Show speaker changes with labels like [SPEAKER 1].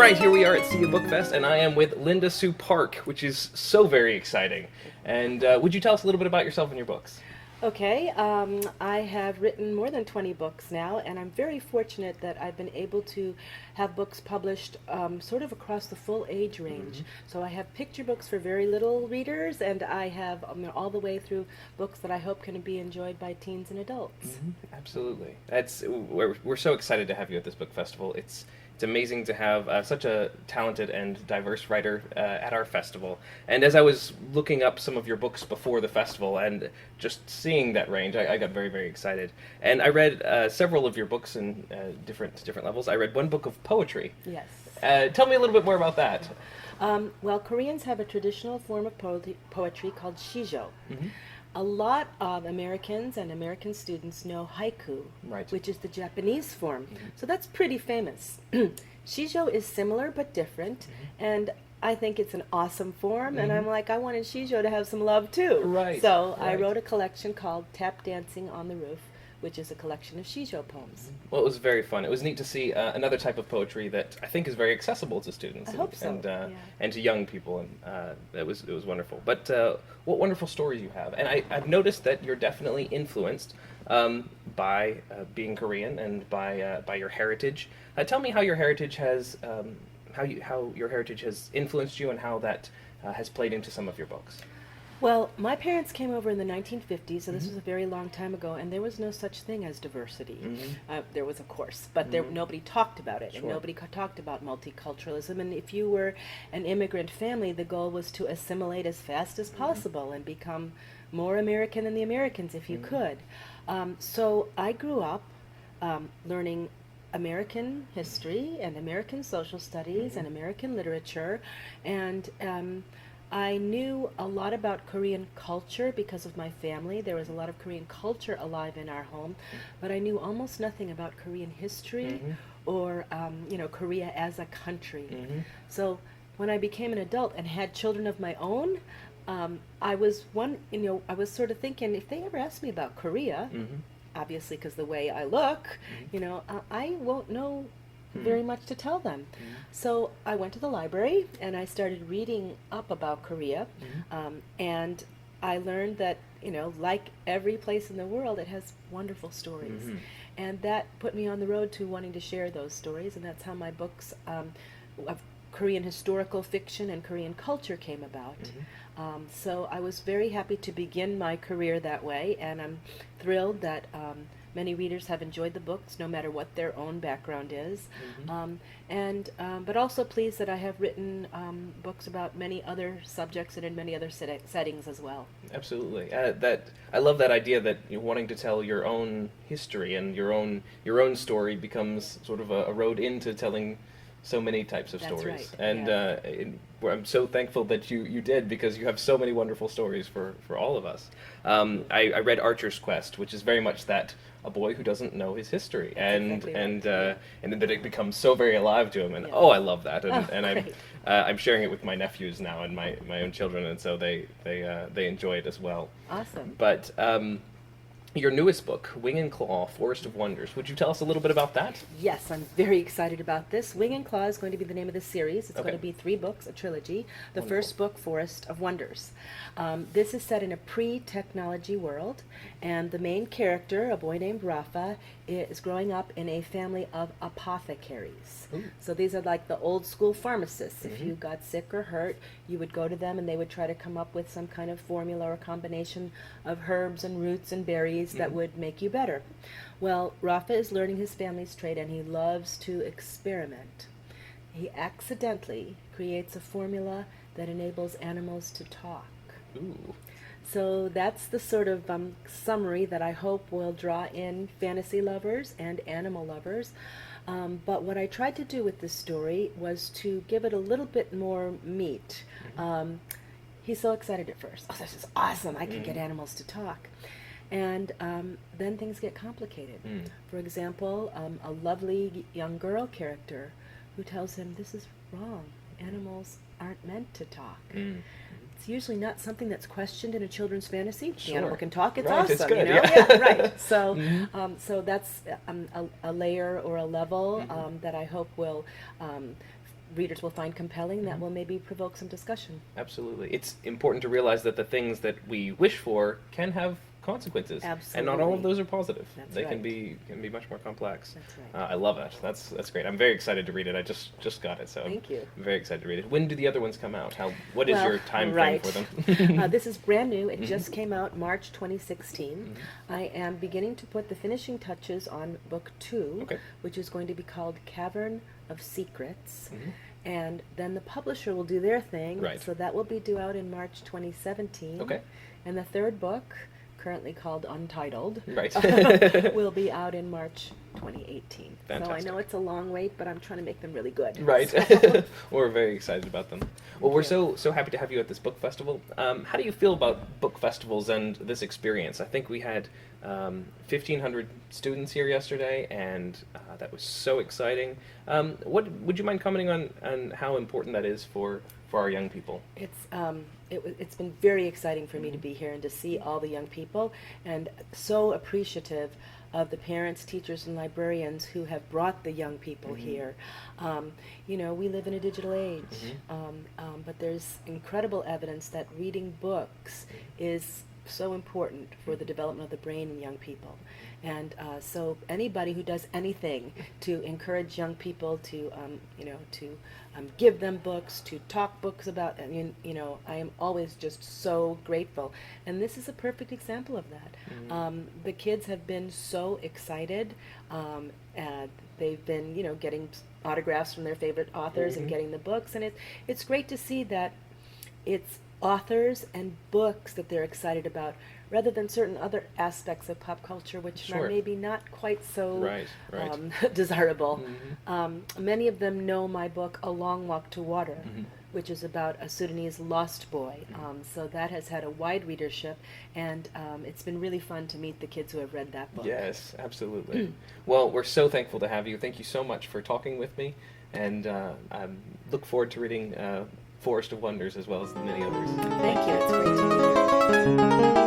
[SPEAKER 1] right, here we are at CU Book Fest, and I am with Linda Sue Park, which is so very exciting. And would you tell us a little bit about yourself and your books?
[SPEAKER 2] Okay, I have written more than 20 books now, and I'm very fortunate that I've been able to have books published sort of across the full age range. So I have picture books for very little readers, and I have all the way through books that I hope can be enjoyed by teens and adults.
[SPEAKER 1] Absolutely. We're so excited to have you at this book festival. It's amazing to have such a talented and diverse writer at our festival. And as I was looking up some of your books before the festival and just seeing that range, I got very, very excited. And I read several of your books in different levels. I read one book of poetry.
[SPEAKER 2] Yes.
[SPEAKER 1] Tell me a little bit more about that.
[SPEAKER 2] Well, Koreans have a traditional form of poetry called shijo. A lot of Americans and American students know haiku,
[SPEAKER 1] Right.
[SPEAKER 2] which is the Japanese form. So that's pretty famous. Shijo is similar but different, and I think it's an awesome form, and I'm like, I wanted Shijo to have some love too.
[SPEAKER 1] Right,
[SPEAKER 2] So I
[SPEAKER 1] right.
[SPEAKER 2] wrote a collection called Tap Dancing on the Roof, which is a collection of Shijo poems.
[SPEAKER 1] Well, it was very fun. It was neat to see another type of poetry that I think is very accessible to students
[SPEAKER 2] I hope so, yeah.
[SPEAKER 1] and to young people, and it was wonderful. But what wonderful stories you have! And I've noticed that you're definitely influenced by being Korean and by your heritage. Tell me how your heritage has how your heritage has influenced you, and how that has played into some of your books.
[SPEAKER 2] Well, my parents came over in the 1950s, so this was a very long time ago, and there was no such thing as diversity. There was, of course, but nobody talked about it, and
[SPEAKER 1] Sure.
[SPEAKER 2] nobody talked about multiculturalism. And if you were an immigrant family, the goal was to assimilate as fast as possible and become more American than the Americans if you could. So I grew up learning American history and American social studies and American literature, and I knew a lot about Korean culture because of my family. There was a lot of Korean culture alive in our home, but I knew almost nothing about Korean history or, Korea as a country. So when I became an adult and had children of my own, I was I was sort of thinking, if they ever ask me about Korea, obviously because the way I look, I won't know very much to tell them. So I went to the library and I started reading up about Korea, and I learned that, like every place in the world, it has wonderful stories. And that put me on the road to wanting to share those stories, and that's how my books of Korean historical fiction and Korean culture came about. So I was very happy to begin my career that way, and I'm thrilled that many readers have enjoyed the books, no matter what their own background is. But also pleased that I have written books about many other subjects and in many other settings as well.
[SPEAKER 1] Absolutely. I love that idea that you're wanting to tell your own history, and your own story becomes sort of a road into telling so many types of
[SPEAKER 2] That's
[SPEAKER 1] stories.
[SPEAKER 2] right,
[SPEAKER 1] And
[SPEAKER 2] yeah.
[SPEAKER 1] I'm so thankful that you did, because you have so many wonderful stories for all of us. I read Archer's Quest, which is very much that, a boy who doesn't know his history, and
[SPEAKER 2] exactly right.
[SPEAKER 1] and then that it becomes so very alive to him, and
[SPEAKER 2] Yeah.
[SPEAKER 1] I love that, and
[SPEAKER 2] Oh,
[SPEAKER 1] and
[SPEAKER 2] great.
[SPEAKER 1] I'm sharing it with my nephews now and my own children, and so they enjoy it as well.
[SPEAKER 2] Awesome.
[SPEAKER 1] But your newest book, Wing and Claw, Forest of Wonders, would you tell us a little bit about that?
[SPEAKER 2] Yes, I'm very excited about this. Wing and Claw is going to be the name of the series. It's
[SPEAKER 1] Okay.
[SPEAKER 2] going to be 3 books, a trilogy. The
[SPEAKER 1] Wonderful.
[SPEAKER 2] first book, Forest of Wonders. This is set in a pre-technology world, and the main character, a boy named Rafa, is growing up in a family of apothecaries.
[SPEAKER 1] Ooh.
[SPEAKER 2] So these are like the old school pharmacists. If you got sick or hurt, you would go to them and they would try to come up with some kind of formula or combination of herbs and roots and berries that would make you better. Well, Rafa is learning his family's trade, and he loves to experiment. He accidentally creates a formula that enables animals to talk.
[SPEAKER 1] Ooh.
[SPEAKER 2] So that's the sort of summary that I hope will draw in fantasy lovers and animal lovers. But what I tried to do with this story was to give it a little bit more meat. He's so excited at first. Oh, this is awesome. I can get animals to talk. And then things get complicated. For example, a lovely young girl character who tells him, this is wrong. Animals aren't meant to talk. It's usually not something that's questioned in a children's fantasy. The
[SPEAKER 1] Sure.
[SPEAKER 2] animal can talk, it's
[SPEAKER 1] Right,
[SPEAKER 2] awesome.
[SPEAKER 1] it's good,
[SPEAKER 2] you know?
[SPEAKER 1] yeah.
[SPEAKER 2] Yeah, right. So, so that's a layer or a level that I hope will readers will find compelling that will maybe provoke some discussion.
[SPEAKER 1] Absolutely. It's important to realize that the things that we wish for can have consequences.
[SPEAKER 2] Absolutely.
[SPEAKER 1] And not all of those are positive.
[SPEAKER 2] That's
[SPEAKER 1] they
[SPEAKER 2] right.
[SPEAKER 1] can be much more complex.
[SPEAKER 2] That's right.
[SPEAKER 1] I love it. That's great. I'm very excited to read it. I just got it, so
[SPEAKER 2] Thank you.
[SPEAKER 1] I'm very excited to read it. When do the other ones come out? What is
[SPEAKER 2] Well,
[SPEAKER 1] your time frame
[SPEAKER 2] right.
[SPEAKER 1] for them?
[SPEAKER 2] This is brand new. It just came out March 2016.
[SPEAKER 1] Mhm.
[SPEAKER 2] I am beginning to put the finishing touches on book 2,
[SPEAKER 1] Okay.
[SPEAKER 2] which is going to be called Cavern of Secrets.
[SPEAKER 1] Mhm.
[SPEAKER 2] And then the publisher will do their thing.
[SPEAKER 1] Right.
[SPEAKER 2] So that will be due out in March 2017.
[SPEAKER 1] Okay.
[SPEAKER 2] And the third book, currently called Untitled,
[SPEAKER 1] Right.
[SPEAKER 2] will be out in March 2018. So I
[SPEAKER 1] Fantastic.
[SPEAKER 2] know it's a long wait, but I'm trying to make them really good.
[SPEAKER 1] Right.
[SPEAKER 2] So-
[SPEAKER 1] We're very excited about them. Well, we're
[SPEAKER 2] Thank
[SPEAKER 1] so happy to have you at this book festival. How do you feel about book festivals and this experience? I think we had 1,500 students here yesterday, and that was so exciting. What would you mind commenting on how important that is for our young people?
[SPEAKER 2] It's been very exciting for me to be here and to see all the young people, and so appreciative of the parents, teachers, and librarians who have brought the young people here. We live in a digital age, but there's incredible evidence that reading books is so important for the development of the brain in young people. And so anybody who does anything to encourage young people to, give them books, to talk books about, I am always just so grateful. And this is a perfect example of that. The kids have been so excited. And they've been, getting autographs from their favorite authors and getting the books. And it's great to see that it's authors and books that they're excited about, rather than certain other aspects of pop culture, which
[SPEAKER 1] Sure.
[SPEAKER 2] are maybe not quite so
[SPEAKER 1] Right.
[SPEAKER 2] desirable. Many of them know my book, A Long Walk to Water, which is about a Sudanese lost boy. So that has had a wide readership, and it's been really fun to meet the kids who have read that book.
[SPEAKER 1] Yes, absolutely. Well, we're so thankful to have you. Thank you so much for talking with me, and I look forward to reading Forest of Wonders as well as the many others.
[SPEAKER 2] Thank you. It's great to be here.